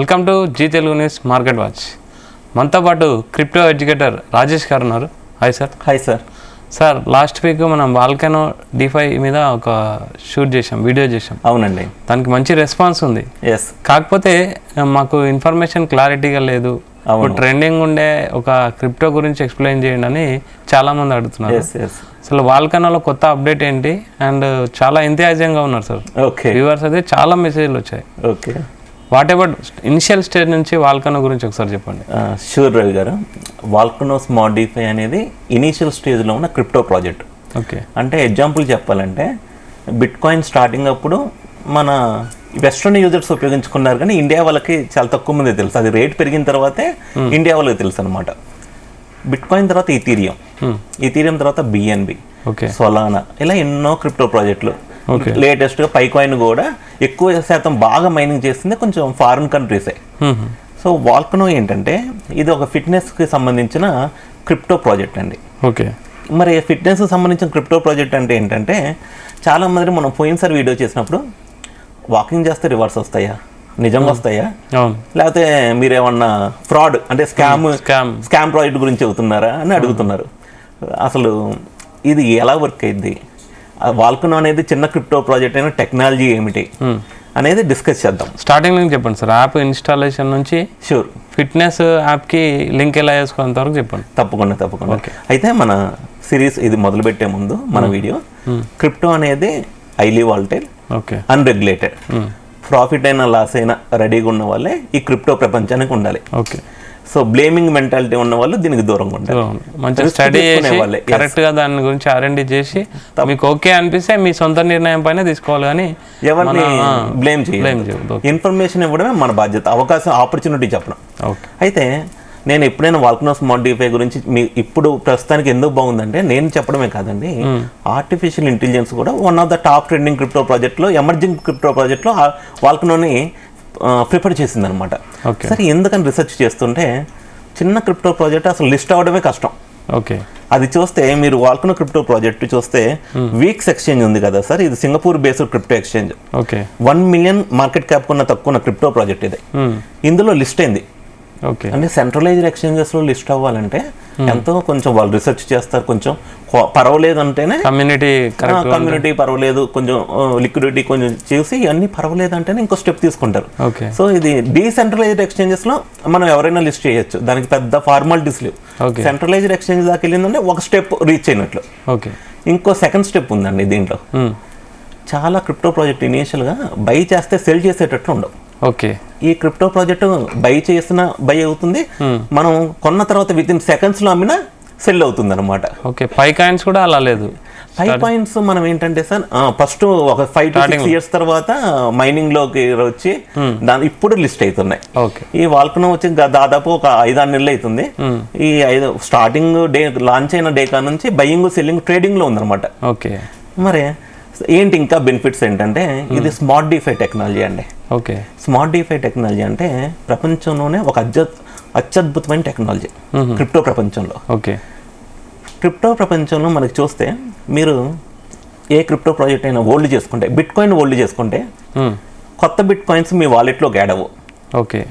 Welcome to Zee Telugu news market watch. మనతో పాటు crypto educator Rajesh గారు ఉన్నారు. Hi sir. Hi sir. Sir last week మనం వాల్కానో డిఫై మీద ఒక వీడియో చేసాం. అవునండి, దానికి మంచి రెస్పాన్స్ ఉంది. ఎస్. కాకపోతే మాకు ఇన్ఫర్మేషన్ క్లారిటీగా లేదు. ఇప్పుడు ట్రెండింగ్ ఉండే ఒక క్రిప్టో గురించి ఎక్స్ప్లెయిన్ చేయండి అని చాలా మంది అడుగుతున్నారు. అసలు వాల్కానోలో కొత్త అప్డేట్ ఏంటి అండ్ చాలా ఎంతయాజంగా ఉన్నారు సార్. ఓకే, వ్యూవర్స్ అయితే చాలా మెసేజ్లు వచ్చాయి. Okay, what ever initial stage నుంచి వాల్కానో గురించి ఒకసారి చెప్పండి. షూర్ రవి గారు. వాల్కానో స్మార్ట్ డిఫై అనేది ఇనిషియల్ స్టేజ్లో ఉన్న క్రిప్టో ప్రాజెక్ట్. ఓకే, అంటే ఎగ్జాంపుల్ చెప్పాలంటే బిట్ కాయిన్ స్టార్టింగ్ అప్పుడు మన వెస్ట్రన్ యూజర్స్ ఉపయోగించుకున్నారు, కానీ ఇండియా వాళ్ళకి చాలా తక్కువ మంది తెలుసు. అది రేట్ పెరిగిన తర్వాతే ఇండియా వాళ్ళకి తెలుసు అనమాట. బిట్ కాయిన్ తర్వాత ఈథీరియం తర్వాత బిఎన్బి, సొలానా, ఇలా ఎన్నో క్రిప్టో ప్రాజెక్టులు. లేటెస్ట్గా పైకాయిన్ కూడా ఎక్కువ శాతం బాగా మైనింగ్ చేస్తుంది కొంచెం ఫారిన్ కంట్రీసే. సో వాల్కానో ఏంటంటే ఇది ఒక ఫిట్నెస్కి సంబంధించిన క్రిప్టో ప్రాజెక్ట్ అండి. ఓకే, మరి ఫిట్నెస్కి సంబంధించిన క్రిప్టో ప్రాజెక్ట్ అంటే ఏంటంటే చాలా మంది మనం పోయినసారి వీడియో చేసినప్పుడు వాకింగ్ చేస్తే రివర్స్ వస్తాయా, నిజంగా వస్తాయా, లేకపోతే మీరేమన్నా ఫ్రాడ్ అంటే స్కామ్ ప్రాజెక్ట్ గురించి చెబుతున్నారా అని అడుగుతున్నారు. అసలు ఇది ఎలా వర్క్ అయింది, వాల్కానో అనేది చిన్న క్రిప్టో ప్రాజెక్ట్ అయిన టెక్నాలజీ ఏమిటి అనేది డిస్కస్ చేద్దాం. స్టార్టింగ్ నుంచి చెప్పండి సార్. యాప్ ఇన్స్టాలేషన్ నుంచి షూర్ ఫిట్నెస్ యాప్కి లింక్ ఎలా చేసుకునేంత వరకు చెప్పండి. తప్పకుండా. అయితే మన సిరీస్ ఇది మొదలుపెట్టే ముందు మన వీడియో క్రిప్టో అనేది హైలీ వాలటైల్, అన్రెగ్యులేటెడ్, ప్రాఫిట్ అయినా లాస్ అయినా రెడీగా ఉన్న వాళ్ళే ఈ క్రిప్టో ప్రపంచానికి ఉండాలి. ఓకే, సో బ్లేమింగ్ మెంటాలిటీ ఉన్న వాళ్ళు దీనికి దూరంగా ఉండాలి. మంచిగా స్టడీ చేసి కరెక్ట్గా దాని గురించి R&D చేసి మీకు ఓకే అనిపిస్తే మీ సొంత నిర్ణయం పైన తీసుకోవాలి, కానీ ఎవరిని బ్లేమ్ చేయదు. ఇన్ఫర్మేషన్ ఇవ్వడమే మన బాధ్యత, ఆపర్చునిటీ చెప్పడం. అయితే నేను ఎప్పుడైనా వాల్కానో స్మార్ట్ డిఫై గురించి ఇప్పుడు ప్రస్తుతానికి ఎందుకు బాగుందంటే నేను చెప్పడమే కాదండి, ఆర్టిఫిషియల్ ఇంటెలిజెన్స్ కూడా one of the top trending crypto ప్రాజెక్ట్లో, ఎమర్జింగ్ క్రిప్టో ప్రాజెక్ట్లో వాల్కానోని ప్రిఫర్ చేసింది అనమాట. సరే, ఎందుకని రీసెర్చ్ చేస్తుంటే చిన్న క్రిప్టో ప్రాజెక్ట్ అసలు లిస్ట్ అవ్వడమే కష్టం. ఓకే, అది చూస్తే మీరు వాల్కానో క్రిప్టో ప్రాజెక్ట్ చూస్తే వీక్స్ ఎక్స్చేంజ్ ఉంది కదా సార్, ఇది Singapore based crypto exchange. 1 million market cap ఉన్న తక్కువ క్రిప్టో ప్రాజెక్ట్ ఇది. ఇందులో లిస్ట్ అయింది. అంటే సెంట్రలైజ్డ్ ఎక్స్చేంజెస్లో లిస్ట్ అవ్వాలంటే ఎంతో కొంచెం వాళ్ళు రీసెర్చ్ చేస్తారు, కొంచెం పర్వాలేదు అంటేనే కమ్యూనిటీ పర్వాలేదు, కొంచెం లిక్విడిటీ కొంచెం చూసి అన్ని పర్వాలేదు అంటేనే ఇంకో స్టెప్ తీసుకుంటారు. సో ఇది డీసెంట్రలైజ్డ్ ఎక్స్చేంజెస్లో మనం ఎవరైనా లిస్ట్ చేయొచ్చు, దానికి పెద్ద ఫార్మాలిటీస్ లేవు. సెంట్రలైజ్డ్ ఎక్స్చేంజ్ దాకా వెళ్ళిందంటే ఒక స్టెప్ రీచ్ అయినట్లు. ఇంకో సెకండ్ స్టెప్ ఉందండి దీంట్లో. చాలా క్రిప్టో ప్రాజెక్ట్ ఇనిషియల్గా బై చేస్తే సెల్ చేసేటట్లు ఉండవు. ఓకే, ఈ క్రిప్టో ప్రాజెక్ట్ బై అవుతుంది, మనం కొన్న తర్వాత విత్ ఇన్ సెకండ్స్ లో అమ్మినా సెల్ అవుతుంది అనమాట. ఓకే, పైకాయిన్స్ కూడా అలా లేదు. పైకాయిన్స్ మనం ఏంటంటే సార్ ఫస్ట్ ఒక 5 to 6 years తర్వాత మైనింగ్ లోకి వచ్చి దాని ఇప్పుడు లిస్ట్ అవుతున్నాయి. ఈ వాల్కానో వచ్చి దాదాపు ఒక 5-6 నెలలు అవుతుంది. ఈ స్టార్టింగ్ డే లాంచ్ అయిన డే కా నుంచి బయింగ్ సెల్లింగ్ ట్రేడింగ్ లో ఉందన్నమాట. ఓకే, మరి ఏంటి ఇంకా బెనిఫిట్స్ ఏంటంటే ఇది స్మార్ట్ డిఫై టెక్నాలజీ అండి. ఓకే, స్మార్ట్ డిఫై టెక్నాలజీ అంటే ప్రపంచంలోనే ఒక అత్యద్భుతమైన టెక్నాలజీ క్రిప్టో ప్రపంచంలో. ఓకే, క్రిప్టో ప్రపంచంలో మనకి చూస్తే మీరు ఏ క్రిప్టో ప్రాజెక్ట్ అయినా హోల్డ్ చేసుకుంటే, బిట్ కాయిన్ హోల్డ్ చేసుకుంటే కొత్త బిట్ కాయిన్స్ మీ వాలెట్లోకి యాడ్ అవ్వవు. ఓకే,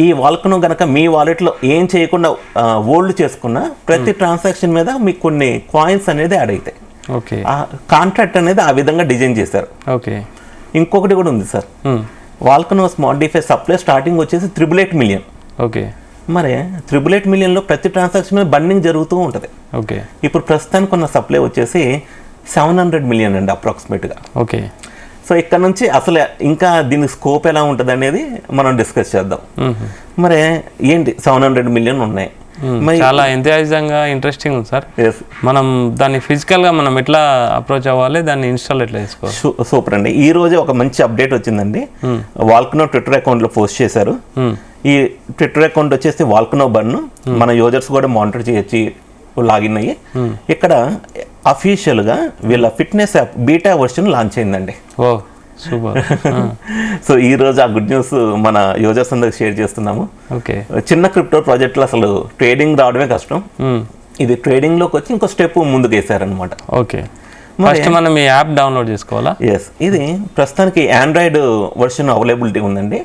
ఈ వాల్కానో కనుక మీ వాలెట్లో ఏం చేయకుండా హోల్డ్ చేసుకున్న ప్రతి ట్రాన్సాక్షన్ మీద మీకు కొన్ని కాయిన్స్ అనేది యాడ్ అవుతాయి. ఓకే, ఆ కాంట్రాక్ట్ అనేది ఆ విధంగా డిజైన్ చేశారు. ఓకే, ఇంకొకటి కూడా ఉంది sir, Volcano smart DeFi supply starting వచ్చేసి 888 million. ఓకే, మరి 888 millionలో ప్రతి ట్రాన్సాక్షన్ మీద బండింగ్ జరుగుతూ ఉంటుంది. ఓకే, ఇప్పుడు ప్రస్తుతానికి ఉన్న సప్లై వచ్చేసి 700 million అండి అప్రాక్సిమేట్గా. ఓకే, సో ఇక్కడ నుంచి అసలు ఇంకా దీని స్కోప్ ఎలా ఉంటుంది అనేది మనం డిస్కస్ చేద్దాం. మరి ఏంటి 700 million ఉన్నాయి, చాలా ఎంతయాజంగా ఇంట్రెస్టింగ్ ఉంది సార్. మనం దాన్ని ఫిజికల్గా మనం ఎట్లా అప్రోచ్ అవ్వాలి, దాన్ని ఇన్స్టాల్ ఎట్లా చేసుకోవాలి? సూపర్ అండి. ఈ రోజు ఒక మంచి అప్డేట్ వచ్చిందండి. వాల్కానో ట్విట్టర్ అకౌంట్లో పోస్ట్ చేశారు. ఈ ట్విట్టర్ అకౌంట్ వచ్చేసి వాల్కానో బన్, మన యూజర్స్ కూడా మానిటర్ చేయొచ్చు, లాగిన్ అయ్యి. ఇక్కడ అఫీషియల్గా వీళ్ళ fitness app beta version launch అయిందండి. ఓ సూపర్. సో ఈ రోజు ఆ గుడ్ న్యూస్ మన యూజర్స్ అందరికి షేర్ చేస్తున్నాము. చిన్న క్రిప్టో ప్రాజెక్టులు అసలు ట్రేడింగ్ రావడమే కష్టం, ఇది ట్రేడింగ్ లోకి వచ్చి ఇంకో స్టెప్ ముందుకు వేసారనమాట. ఓకే, ఫస్ట్ మనం ఈ యాప్ డౌన్లోడ్ చేసుకోవాలా? ఎస్, ఇది ప్రస్తుతానికి ఆండ్రాయిడ్ వర్షన్ అవైలబిలిటీ ఉందండి.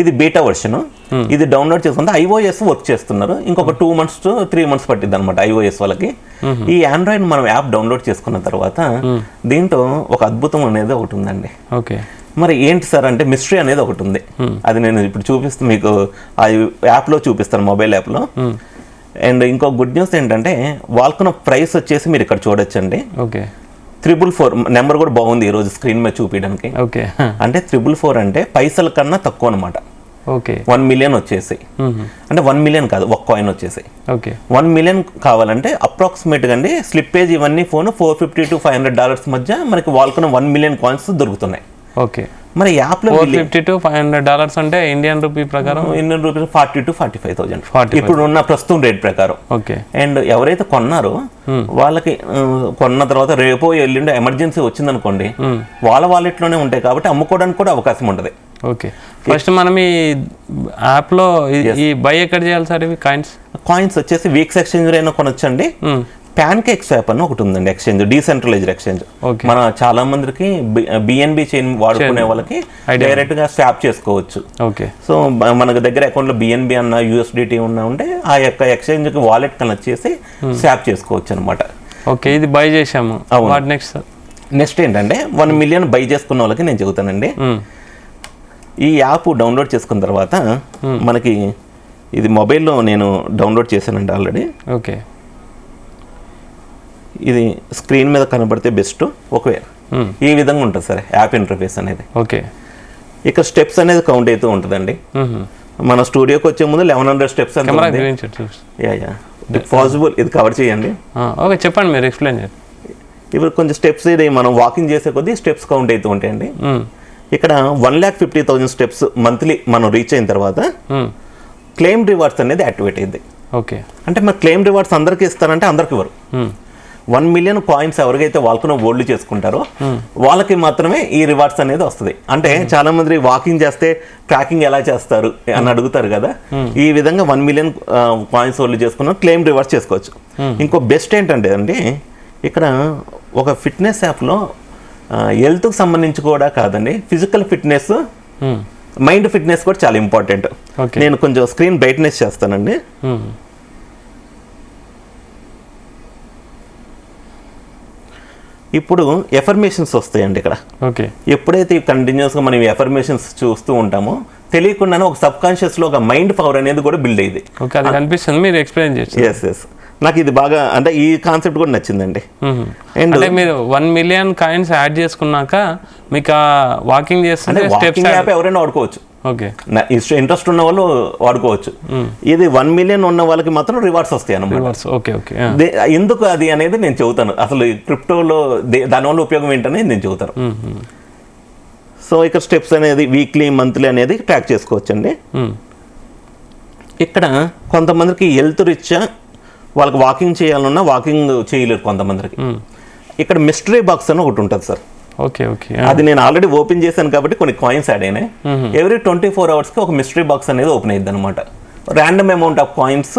ఇది బీటా వర్షన్. ఇది డౌన్లోడ్ చేసుకుంటే iOS వర్క్ చేస్తున్నారు. ఇంకొక 2 months to 3 months పట్టిద్ది అనమాట iOS వాళ్ళకి. ఈ ఆండ్రాయిడ్ మనం యాప్ డౌన్లోడ్ చేసుకున్న తర్వాత దీంట్లో ఒక అద్భుతం అనేది ఒకటి ఉందండి. ఓకే, మరి ఏంటి సార్ అంటే మిస్టరీ అనేది ఒకటి ఉంది. అది నేను ఇప్పుడు చూపిస్తాను మీకు, ఆ యాప్లో చూపిస్తాను, మొబైల్ యాప్లో. అండ్ ఇంకో గుడ్ న్యూస్ ఏంటంటే వాళ్ళకున్న ప్రైస్ వచ్చేసి మీరు ఇక్కడ చూడొచ్చండి. ఓకే, 444 నెంబర్ కూడా బాగుంది ఈ రోజు స్క్రీన్ మీద చూపించడానికి. ఓకే, అంటే 444 అంటే పైసల కన్నా తక్కువ అనమాట. ఓకే, 1 million వచ్చేసి, అంటే 1 million కాదు, ఒక కాయిన్ వచ్చేసి. ఓకే, 1 million కావాలంటే అప్రాక్సిమేట్గా అండి స్లిప్పేజ్ ఇవన్నీ ఫోన్ $450 to $500 మధ్య మనకి వాళ్ళకున్న 1 million కాయిన్స్ దొరుకుతున్నాయి. ఓకే, మరి యాప్లో $450 to $500 అంటే ఇండియన్ రూపీ ప్రకారం ఇండియన్ రూపీస్ 40 to 45,000 ఇప్పుడు ఉన్న ప్రస్తుతం రేట్ ప్రకారం. ఓకే, అండ్ ఎవరైతే కొన్నారో వాళ్ళకి కొన్న తర్వాత రేపో ఎల్లుండి ఎమర్జెన్సీ వచ్చిందనుకోండి, వాళ్ళ వాలెట్లోనే ఉంటాయి కాబట్టి అమ్ముకోవడానికి కూడా అవకాశం ఉంటుంది. ఓకే, ఫస్ట్ మనం ఈ యాప్లో ఈ బై ఎక్కడ చేయాలి సార్? ఇవి కాయిన్స్ వచ్చేసి వీక్స్ ఎక్స్చేంజ్ అయినా కొనొచ్చండి. ప్యాన్కేక్ స్వాప్ అని ఒకటి ఉందండి ఎక్స్చేంజ్, డీసెంట్రలైజ్డ్ ఎక్స్చేంజ్. మన చాలా మందికి బిఎన్బి చైన్ వాడుకునే వాళ్ళకి డైరెక్ట్ గా స్వాప్ చేసుకోవచ్చు. ఓకే, సో మనకు దగ్గర అకౌంట్ లో బిఎన్బి అన్న యూఎస్డిటీ ఉన్నా ఉంటే ఆ యొక్క ఎక్స్చేంజ్ కి వాలెట్ కనెక్ట్ చేసి స్వాప్ చేసుకోవచ్చు అనమాట. ఓకే, ఇది బై చేసాము. నెక్స్ట్ ఏంటంటే 1 million బై చేసుకున్న వాళ్ళకి నేను చెబుతానండి. ఈ యాప్ డౌన్లోడ్ చేసుకున్న తర్వాత మనకి ఇది మొబైల్లో నేను డౌన్లోడ్ చేశానండి ఆల్రెడీ. ఓకే, ఇది స్క్రీన్ మీద కనబడితే బెస్ట్. ఒకవేళ ఈ విధంగా ఉంటుంది సార్ యాప్ ఇంటర్ఫేస్ అనేది. ఓకే, ఇక్కడ స్టెప్స్ అనేది కౌంట్ అవుతూ ఉంటుందండి. మన స్టూడియోకి వచ్చే ముందు 1100 స్టెప్స్ పాసిబుల్ ఇది కవర్ చేయండి. ఓకే, చెప్పండి, మీరు ఎక్స్ప్లెయిన్ చేయండి. ఇప్పుడు కొంచెం స్టెప్స్ ఇది మనం వాకింగ్ చేసే కొద్దీ స్టెప్స్ కౌంట్ అవుతూ ఉంటాయండి. ఇక్కడ 1,50,000 స్టెప్స్ మంత్లీ మనం రీచ్ అయిన తర్వాత క్లెయిమ్ రివార్డ్స్ అనేది యాక్టివేట్ అయింది. ఓకే, అంటే మన క్లెయిమ్ రివార్డ్స్ అందరికి ఇస్తారంటే అందరికి ఇవ్వరు. 1 million కాయిన్స్ ఎవరికైతే వాళ్ళకున్న హోల్డ్ చేసుకుంటారో వాళ్ళకి మాత్రమే ఈ రివార్డ్స్ అనేది వస్తుంది. అంటే చాలా మంది వాకింగ్ చేస్తే ట్రాకింగ్ ఎలా చేస్తారు అని అడుగుతారు కదా, ఈ విధంగా 1 million కాయిన్స్ హోల్డ్ చేసుకున్న క్లెయిమ్ రివార్డ్స్ చేసుకోవచ్చు. ఇంకో బెస్ట్ ఏంటంటే అండి ఇక్కడ ఒక ఫిట్నెస్ యాప్లో హెల్త్కి సంబంధించి కూడా కాదండి, ఫిజికల్ ఫిట్నెస్, మైండ్ ఫిట్నెస్ కూడా చాలా ఇంపార్టెంట్. నేను కొంచెం స్క్రీన్ బ్రైట్నెస్ చేస్తానండి. ఇప్పుడు ఎఫర్మేషన్స్ వస్తాయండి ఇక్కడ. ఓకే, ఎప్పుడైతే కంటిన్యూస్గా మనం ఎఫర్మేషన్స్ చూస్తూ ఉంటామో తెలియకుండానే ఒక సబ్ కాన్షియస్లో ఒక మైండ్ పవర్ అనేది కూడా బిల్డ్ అయ్యింది. అది కనిపిస్తుంది, మీరు ఎక్స్ప్లెయిన్ చేయండి. ఎస్ నాకు ఇది బాగా అంటే ఈ కాన్సెప్ట్ కూడా నచ్చిందండి. అంటే మీరు 1 million కాయిన్స్ యాడ్ చేసుకున్నాక మీకు వాకింగ్ చేస్తుంటే వాకింగ్ యాప్ ఎవరైనా వాడుకోవచ్చు. ఓకే, ఇంట్రెస్ట్ ఉన్న వాళ్ళు వాడుకోవచ్చు. ఇది 1 million ఉన్న వాళ్ళకి మాత్రం రివార్డ్స్ వస్తాయి అన్నమాట. ఓకే, ఓకే, ఎందుకు అది అనేది నేను చెబుతాను. అసలు క్రిప్టోలో దానివల్ల ఉపయోగం ఏంటనేది నేను చెబుతాను. సో ఇక్కడ స్టెప్స్ అనేది వీక్లీ మంత్లీ అనేది ట్రాక్ చేసుకోవచ్చు అండి. ఇక్కడ కొంతమందికి హెల్త్ రీత్యా వాళ్ళకి వాకింగ్ చేయాలన్నా వాకింగ్ చేయలేరు కొంతమందికి. ఇక్కడ మిస్టరీ బాక్స్ అని ఒకటి ఉంటుంది సార్. ఓకే, ఓకే, అది నేను ఆల్రెడీ ఓపెన్ చేశాను కాబట్టి కొన్ని కాయిన్స్ యాడ్ అయినాయి. ఎవ్రీ 24 hours కి ఒక మిస్టరీ బాక్స్ అనేది ఓపెన్ అయ్యింది అనమాట. ర్యాండమ్ అమౌంట్ ఆఫ్ కాయిన్స్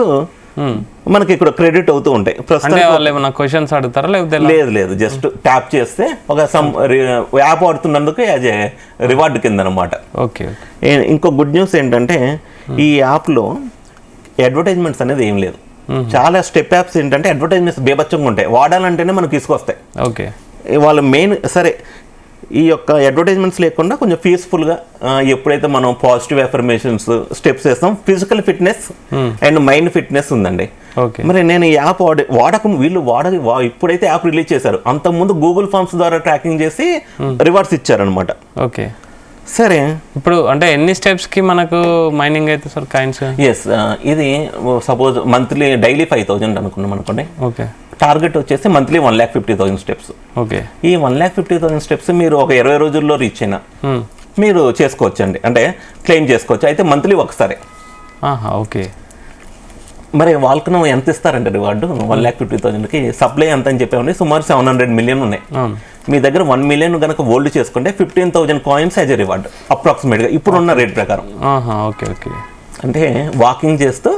మనకి ఇక్కడ క్రెడిట్ అవుతూ ఉంటాయి. క్వశ్చన్స్ అడుగుతారా? లేదు, జస్ట్ ట్యాప్ చేస్తే ఒక యాప్ వాడుతున్నందుకు యాజ్ ఏ రివార్డ్ కింద అనమాట. ఓకే, ఇంకో గుడ్ న్యూస్ ఏంటంటే ఈ యాప్లో అడ్వర్టైజ్మెంట్స్ అనేది ఏం లేదు. చాలా స్టెప్ యాప్స్ ఏంటంటే అడ్వర్టైజ్మెంట్స్ బేబచ్చంగా ఉంటాయి, వాడాలంటేనే మనకు తీసుకొస్తాయి. ఓకే, వాళ్ళ మెయిన్ సరే ఈ యొక్క అడ్వర్టైజ్మెంట్స్ లేకుండా కొంచెం పీస్ఫుల్గా ఎప్పుడైతే మనం పాజిటివ్ ఎఫర్మేషన్స్ స్టెప్స్ వేస్తాం, physical fitness and mind fitness ఉందండి. మరి నేను ఈ యాప్ వీళ్ళు ఇప్పుడైతే యాప్ రిలీజ్ చేశారు, అంతకుముందు గూగుల్ ఫార్మ్స్ ద్వారా ట్రాకింగ్ చేసి రివార్డ్స్ ఇచ్చారనమాట. ఓకే, సరే ఇప్పుడు అంటే ఎన్ని స్టెప్స్ కి మనకు మైనింగ్ అయితే సార్ కాయిన్స్? ఎస్, ఇది సపోజ్ మంత్లీ డైలీ 5,000 అనుకున్నాం అనుకోండి. ఓకే, టార్గెట్ వచ్చేసి మంత్లీ 1,50,000 స్టెప్స్. ఓకే, ఈ 1,50,000 స్టెప్స్ మీరు ఒక 20 రోజుల్లో రీచ్ అయినా మీరు చేసుకోవచ్చు అండి, అంటే క్లెయిమ్ చేసుకోవచ్చు. అయితే మంత్లీ ఒకసారి. ఓకే, మరి వాళ్ళకు ఎంత ఇస్తారంటే రివార్డు 1,50,000కి సప్లై ఎంత అని చెప్పామండి, సుమారు 700 million ఉన్నాయి. మీ దగ్గర 1 million కనుక హోల్డ్ చేసుకుంటే 15,000 కాయిన్స్ యాజ్ ఎ రివార్డ్ అప్రాక్సిమేట్గా ఇప్పుడున్న రేట్ ప్రకారం. ఓకే, ఓకే, అంటే వాకింగ్ చేస్తూ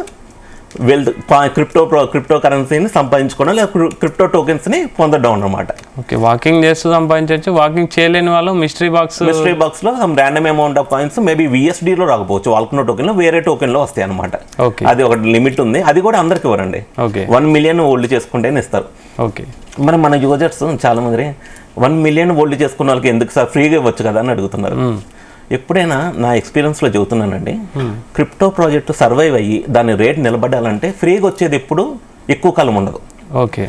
క్రిప్టో కరెన్సీని సంపాదించుకోవడం లేదా క్రిప్టో టోకెన్స్ని పొందడం అన్నమాట. ఓకే, వాకింగ్ చేస్తూ సంపాదించవచ్చు. వాకింగ్ చేయలేని వాళ్ళు మిస్టరీ బాక్స్లో some random amount of coins maybe VSDలో రాకపోవచ్చు, వాల్కనో టోకెన్లో వేరే టోకెన్లో వస్తాయి అనమాట. అది ఒక లిమిట్ ఉంది, అది కూడా అందరికి ఇవ్వరండి. 1 మిలియన్ హోల్డ్ చేసుకుంటేనే ఇస్తారు. ఓకే, మరి మన యూజర్స్ చాలా మంది 1 మిలియన్ హోల్డ్ చేసుకున్న వాళ్ళకి ఎందుకు సార్ ఫ్రీగా ఇవ్వచ్చు కదా అని అడుగుతున్నారు. ఎప్పుడైనా నా ఎక్స్పీరియన్స్లో చెబుతున్నానండి, క్రిప్టో ప్రాజెక్టు సర్వైవ్ అయ్యి దాని రేట్ నిలబడాలంటే ఫ్రీగా వచ్చేది ఎప్పుడు ఎక్కువ కాలం ఉండదు. ఓకే,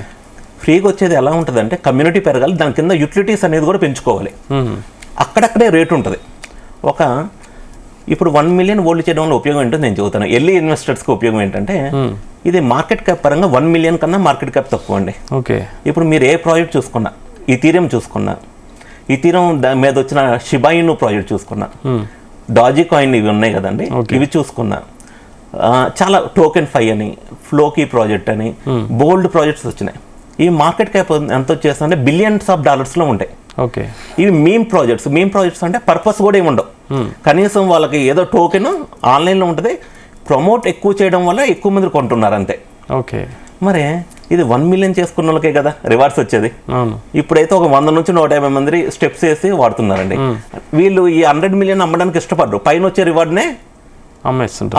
ఫ్రీగా వచ్చేది ఎలా ఉంటుందంటే కమ్యూనిటీ పెరగాలి, దాని కింద యూటిలిటీస్ అనేది కూడా పెంచుకోవాలి, అక్కడక్కడే రేట్ ఉంటుంది. ఇప్పుడు 1 మిలియన్ హోల్డ్ చేయడం వల్ల ఉపయోగం ఏంటో నేను చెబుతాను. ఎర్లీ ఇన్వెస్టర్స్కి ఉపయోగం ఏంటంటే ఇది మార్కెట్ క్యాప్ పరంగా 1 మిలియన్ కన్నా మార్కెట్ క్యాప్ తక్కువ అండి. ఓకే, ఇప్పుడు మీరు ఏ ప్రాజెక్ట్ చూసుకున్నా, ఈథీరియం చూసుకున్నా, ఈథీరియం మీద వచ్చిన షిబా ఇను ప్రాజెక్ట్ చూసుకున్నా, డాజీ కాయిన్ ఇవి ఉన్నాయి కదండి, ఇవి చూసుకున్నా, చాలా టోకెన్ 5 అని, ఫ్లోకీ ప్రాజెక్ట్ అని బోల్డ్ ప్రాజెక్ట్స్ వచ్చినాయి. ఈ మార్కెట్ క్యాప్ ఎంత వచ్చేస్తుందంటే బిలియన్స్ ఆఫ్ డాలర్స్లో ఉంటాయి. ఓకే, ఇవి మీమ్ ప్రాజెక్ట్స్ అంటే పర్పస్ కూడా ఏమి ఉండవు, కనీసం వాళ్ళకి ఏదో టోకెన్ ఆన్లైన్లో ఉంటుంది, ప్రమోట్ ఎక్కువ చేయడం వల్ల ఎక్కువ మంది కొంటున్నారు అంతే. ఓకే, మరి ఇది 1 మిలియన్ చేసుకున్న వాళ్ళకే కదా రివార్డ్స్ వచ్చేది. ఇప్పుడైతే ఒక 100 నుంచి 150 మంది స్టెప్స్ వేసి వాడుతున్నారండి. వీళ్ళు ఈ 100 మిలియన్ అమ్మడానికి ఇష్టపడరు, పైన వచ్చే రివార్డ్నే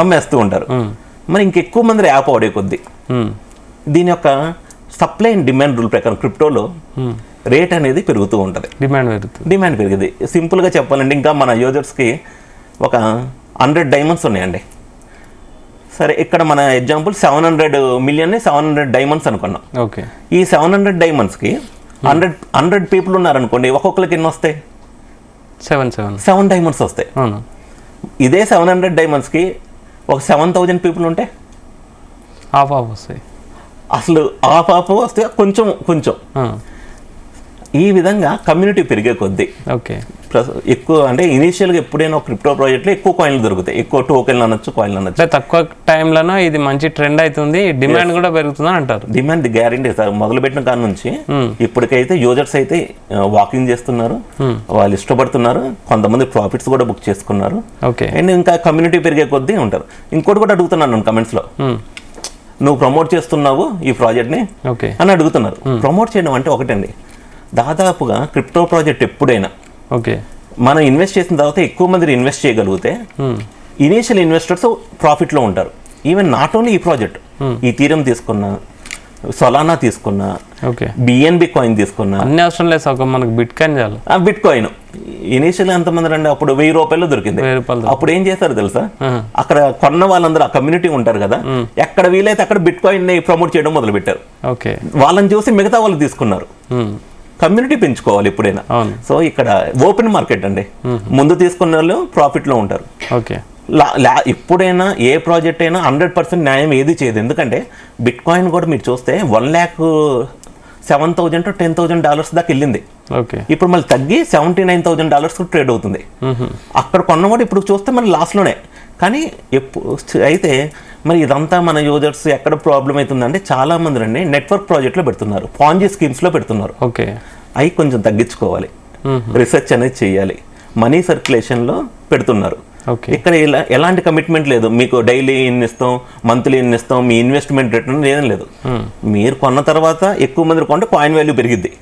అమ్మేస్తూ ఉంటారు. మరి ఇంకెక్కువ మంది యాప్ వాడే కొద్దీ దీని యొక్క సప్లై అండ్ డిమాండ్ రూల్ ప్రకారం క్రిప్టోలో రేట్ అనేది పెరుగుతూ ఉంటుంది, డిమాండ్ పెరిగింది. సింపుల్గా చెప్పాలంటే ఇంకా మన యూజర్స్కి ఒక 100 డైమండ్స్ ఉన్నాయండి. సరే, ఇక్కడ మన ఎగ్జాంపుల్ 700 మిలియన్ని 700 డైమండ్స్ అనుకున్నాం. ఓకే, ఈ 700 డైమండ్స్కి 100 పీపుల్ ఉన్నారనుకోండి, ఒక్కొక్కరికి ఎన్ని వస్తాయి? 7 డైమండ్స్ వస్తాయి. ఇదే 700 డైమండ్స్కి ఒక 7000 పీపుల్ ఉంటే హాఫ్ వస్తాయి. అసలు హాఫ్ వస్తే కొంచెం ఈ విధంగా కమ్యూనిటీ పెరిగే కొద్దీ ఓకే ఎక్కువ అంటే ఇనీషియల్గా ఎప్పుడైనా క్రిప్టో ప్రాజెక్ట్లో ఎక్కువ కాయిన్లు దొరుకుతాయి, ఎక్కువ టోకెన్లు అనొచ్చు, కాయిన్లు అనొచ్చు. తక్కువ టైంలోనో ఇది మంచి ట్రెండ్ అవుతుంది, డిమాండ్ కూడా పెరుగుతుంది అంటారు. Demand guarantee sir. మొదలుపెట్టిన కాడ నుంచి ఇప్పటికైతే యూజర్స్ అయితే వాకింగ్ చేస్తున్నారు, వాళ్ళు ఇష్టపడుతున్నారు, కొంతమంది ప్రాఫిట్స్ కూడా బుక్ చేసుకున్నారు. ఓకే, అండ్ ఇంకా కమ్యూనిటీ పెరిగే కొద్దీ ఉంటారు. ఇంకోటి కూడా అడుగుతున్నాను కమెంట్స్లో, నువ్వు ప్రమోట్ చేస్తున్నావు ఈ ప్రాజెక్ట్ని అని అడుగుతున్నారు. ప్రమోట్ చేయడం అంటే ఒకటండి, దాదాపుగా క్రిప్టో ప్రాజెక్ట్ ఎప్పుడైనా మనం ఇన్వెస్ట్ చేసిన తర్వాత ఎక్కువ మంది ఇన్వెస్ట్ చేయగలిగితే ఇనీషియల్ ఇన్వెస్టర్స్ ప్రాఫిట్లో ఉంటారు. ఈవెన్ నాట్ ఓన్లీ ఈ ప్రాజెక్ట్, ఈ తీరం తీసుకున్నా, సొలానా తీసుకున్నా, BNB కాయిన్ తీసుకున్నా, అన్ని అవసరం లేదు సార్, మనకు బిట్ కాయిన్ చాలు. బిట్ కాయిన్ ఇనీషియల్ ఎంతమంది రండి, అప్పుడు 1000 రూపాయలు దొరికింది. అప్పుడు ఏం చేశారు తెలుసా, అక్కడ కొన్న వాళ్ళందరూ ఆ కమ్యూనిటీ ఉంటారు కదా, ఎక్కడ వీలైతే అక్కడ బిట్ కాయిన్ ని ప్రమోట్ చేయడం మొదలు పెట్టారు. వాళ్ళని చూసి మిగతా వాళ్ళు తీసుకున్నారు. కమ్యూనిటీ పెంచుకోవాలి ఎప్పుడైనా. సో ఇక్కడ ఓపెన్ మార్కెట్ అండి, ముందు తీసుకున్న వాళ్ళు ప్రాఫిట్ లో ఉంటారు. ఎప్పుడైనా ఏ ప్రాజెక్ట్ అయినా 100% న్యాయం ఏది చేయదు. ఎందుకంటే బిట్ కాయిన్ కూడా మీరు చూస్తే 1,07,000 to $10,000 దాకా వెళ్ళింది. ఇప్పుడు మళ్ళీ తగ్గి $79,000 ట్రేడ్ అవుతుంది. అక్కడ కొన్నవాడు ఇప్పుడు చూస్తే మళ్ళీ లాస్లోనే. కానీ అయితే మరి ఇదంతా మన యూజర్స్ ఎక్కడ ప్రాబ్లం అవుతుందంటే చాలా మంది రండి నెట్వర్క్ ప్రాజెక్ట్లో పెడుతున్నారు, పాంజీ స్కీమ్స్లో పెడుతున్నారు. అవి కొంచెం తగ్గించుకోవాలి, రీసెర్చ్ అనేది చేయాలి. మనీ సర్క్యులేషన్లో పెడుతున్నారు. ఇక్కడ ఎలాంటి కమిట్మెంట్ లేదు, మీకు డైలీ ఇన్ని ఇస్తాం, మంత్లీ ఇన్ని ఇస్తాం, మీ ఇన్వెస్ట్మెంట్ రిటర్న్ ఏం లేదు. మీరు కొన్న తర్వాత ఎక్కువ మంది కొంటే కాయిన్ వాల్యూ పెరిగిద్ది,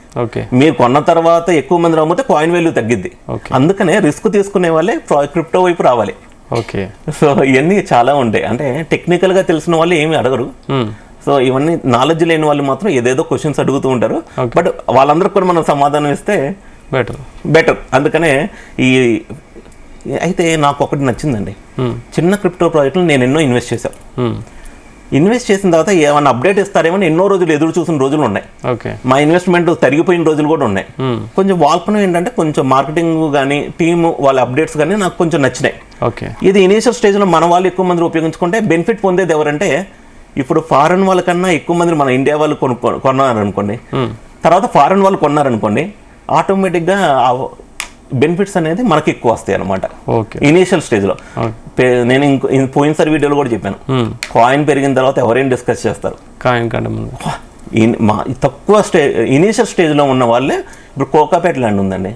మీరు కొన్న తర్వాత ఎక్కువ మంది అమ్మితే కాయిన్ వాల్యూ తగ్గిద్ది. అందుకనే రిస్క్ తీసుకునే వాళ్ళే క్రిప్టో వైపు రావాలి. సో ఇవన్నీ చాలా ఉంటాయి. అంటే టెక్నికల్గా తెలిసిన వాళ్ళు ఏమి అడగరు. సో ఇవన్నీ నాలెడ్జ్ లేని వాళ్ళు మాత్రం ఏదేదో క్వశ్చన్స్ అడుగుతూ ఉంటారు. బట్ వాళ్ళందరికీ కూడా మనం సమాధానం ఇస్తే బెటర్. అందుకనే అయితే నాకు ఒకటి నచ్చిందండి, చిన్న క్రిప్టో ప్రాజెక్టులు నేను ఎన్నో ఇన్వెస్ట్ చేశాను. ఇన్వెస్ట్ చేసిన తర్వాత ఏమైనా అప్డేట్ ఇస్తారేమని ఎన్నో రోజులు ఎదురు చూసిన రోజులు ఉన్నాయి. మా ఇన్వెస్ట్మెంట్ తరిగిపోయిన రోజులు కూడా ఉన్నాయి. కొంచెం వాల్కనో ఏంటంటే కొంచెం మార్కెటింగ్ కానీ టీము వాళ్ళ అప్డేట్స్ కానీ నాకు కొంచెం నచ్చినాయి. ఇది ఇనీషియల్ స్టేజ్లో మన వాళ్ళు ఎక్కువ మంది ఉపయోగించుకుంటే బెనిఫిట్ పొందేది ఎవరంటే, ఇప్పుడు ఫారెన్ వాళ్ళకన్నా ఎక్కువ మంది మన ఇండియా వాళ్ళు కొన్నారనుకోండి, తర్వాత ఫారెన్ వాళ్ళు కొన్నారనుకోండి, ఆటోమేటిక్గా బెనిఫిట్స్ అనేది మనకి ఎక్కువ వస్తాయి అనమాట ఇనీషియల్ స్టేజ్లో. నేను పోయినసారి వీడియోలో కూడా చెప్పాను, కాయిన్ పెరిగిన తర్వాత ఎవరైనా డిస్కస్ చేస్తారు. తక్కువ ఇనీషియల్ స్టేజ్లో ఉన్న వాళ్ళే, ఇప్పుడు కోకాపేట ల్యాండ్ ఉందండి,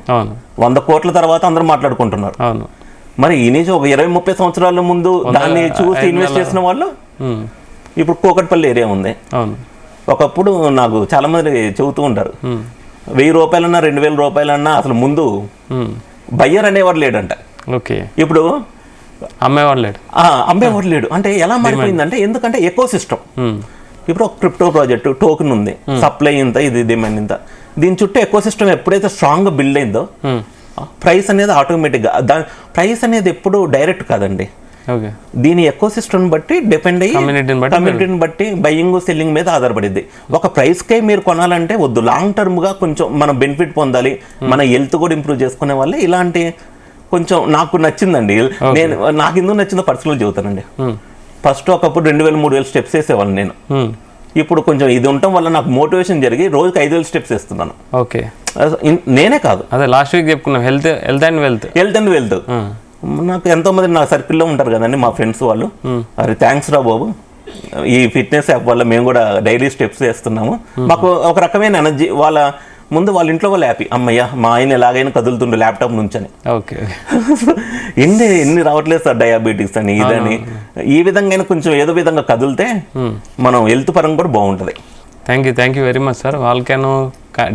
100 కోట్ల తర్వాత అందరూ మాట్లాడుకుంటున్నారు. మరి ఇనీషియల్ ఒక 20-30 సంవత్సరాల ముందు దాన్ని చూసి ఇన్వెస్ట్ చేసిన వాళ్ళు ఇప్పుడు కూకట్పల్లి ఏరియా ఉంది. అవును. ఒకప్పుడు నాకు చాలా మంది చెబుతూ ఉంటారు, 1000 రూపాయలన్నా 2000 రూపాయలన్నా అసలు ముందు బయ్యర్ అనేవాడు లేడంట. ఓకే. ఇప్పుడు అమ్మేవాడు లేడు. అమ్మేవాడు లేడు. అంటే ఎలా మారిపోయిందంటే, ఎందుకంటే ఎకో సిస్టమ్. ఇప్పుడు ఒక క్రిప్టో ప్రాజెక్టు టోకెన్ ఉంది, సప్లై ఇంత, ఇది డిమాండ్ ఇంత, దీని చుట్టూ ఎకో సిస్టమ్ ఎప్పుడైతే స్ట్రాంగ్గా బిల్డ్ అయిందో ప్రైస్ అనేది ఆటోమేటిక్గా, ప్రైస్ అనేది ఎప్పుడు డైరెక్ట్ కాదండి. ఓకే. దీని ఎకో సిస్టమ్ బట్టి డిపెండ్ అయ్యి కమ్యూనిటీని బట్టి బయ్యింగ్ సెల్లింగ్ మీద ఆధారపడింది. ఒక ప్రైస్కే మీరు కొనాలంటే వద్దు, లాంగ్ టర్మ్గా కొంచెం మనం బెనిఫిట్ పొందాలి, మన హెల్త్ కూడా ఇంప్రూవ్ చేసుకునే వాళ్ళే ఇలాంటి కొంచెం నాకు నచ్చిందండి. నాకు ఎందుకు నచ్చిందో పర్సనల్ చెబుతానండి. ఫస్ట్ ఒకప్పుడు 2000-3000 స్టెప్స్ వేసేవాళ్ళని నేను. ఇప్పుడు కొంచెం ఇది ఉండటం వల్ల నాకు మోటివేషన్ జరిగి రోజుకి 5000 స్టెప్స్ వేస్తున్నాను. ఓకే. నేనే కాదు, అదే లాస్ట్ వీక్ చెప్పుకున్నాం, హెల్త్ అండ్ వెల్త్. నాకు ఎంతోమంది నా సర్కిల్లో ఉంటారు కదండి, మా ఫ్రెండ్స్ వాళ్ళు, అరే థ్యాంక్స్ రా బాబు, ఈ ఫిట్నెస్ యాప్ వల్ల మేము కూడా డైలీ స్టెప్స్ వేస్తున్నాము. మాకు ఒక రకమైన ఎనర్జీ. వాళ్ళ ఇంట్లో వాళ్ళు హ్యాపీ, అమ్మయ్య మా ఆయన ఎలాగైనా కదులుతుండే ల్యాప్టాప్ నుంచి అని. ఓకే. ఎన్ని రావట్లేదు సార్, డయాబెటీస్ అని ఇదని. ఈ విధంగా కొంచెం ఏదో విధంగా కదిలితే మనం హెల్త్ పరంగా కూడా బాగుంటుంది. Thank you very much sir. Volcano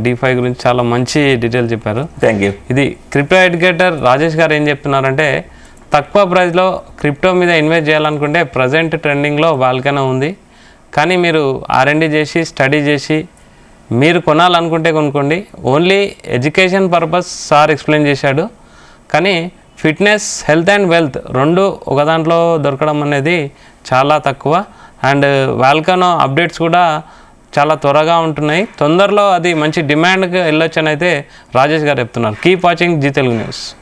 DeFi గురించి చాలా మంచి డీటెయిల్ చెప్పారు. Thank you. ఇది క్రిప్టో ఎడ్యుకేటర్ రాజేష్ గారు ఏం చెప్తున్నారంటే, తక్కువ ప్రైస్లో క్రిప్టో మీద ఇన్వెస్ట్ చేయాలనుకుంటే ప్రజెంట్ ట్రెండింగ్లో వాల్కానో ఉంది. కానీ మీరు R&D చేసి స్టడీ చేసి మీరు కొనాలనుకుంటే కొనుక్కోండి. Only education purpose sir explain చేశాడు. కానీ ఫిట్నెస్, హెల్త్ అండ్ వెల్త్ రెండు ఒక దాంట్లో దొరకడం అనేది చాలా తక్కువ. అండ్ వాల్కానో అప్డేట్స్ కూడా చాలా త్వరగా ఉంటున్నాయి. తొందరలో అది మంచి డిమాండ్కి వెళ్ళొచ్చు అని అయితే రాజేష్ గారు చెప్తున్నారు. Keep watching Zee Telugu news.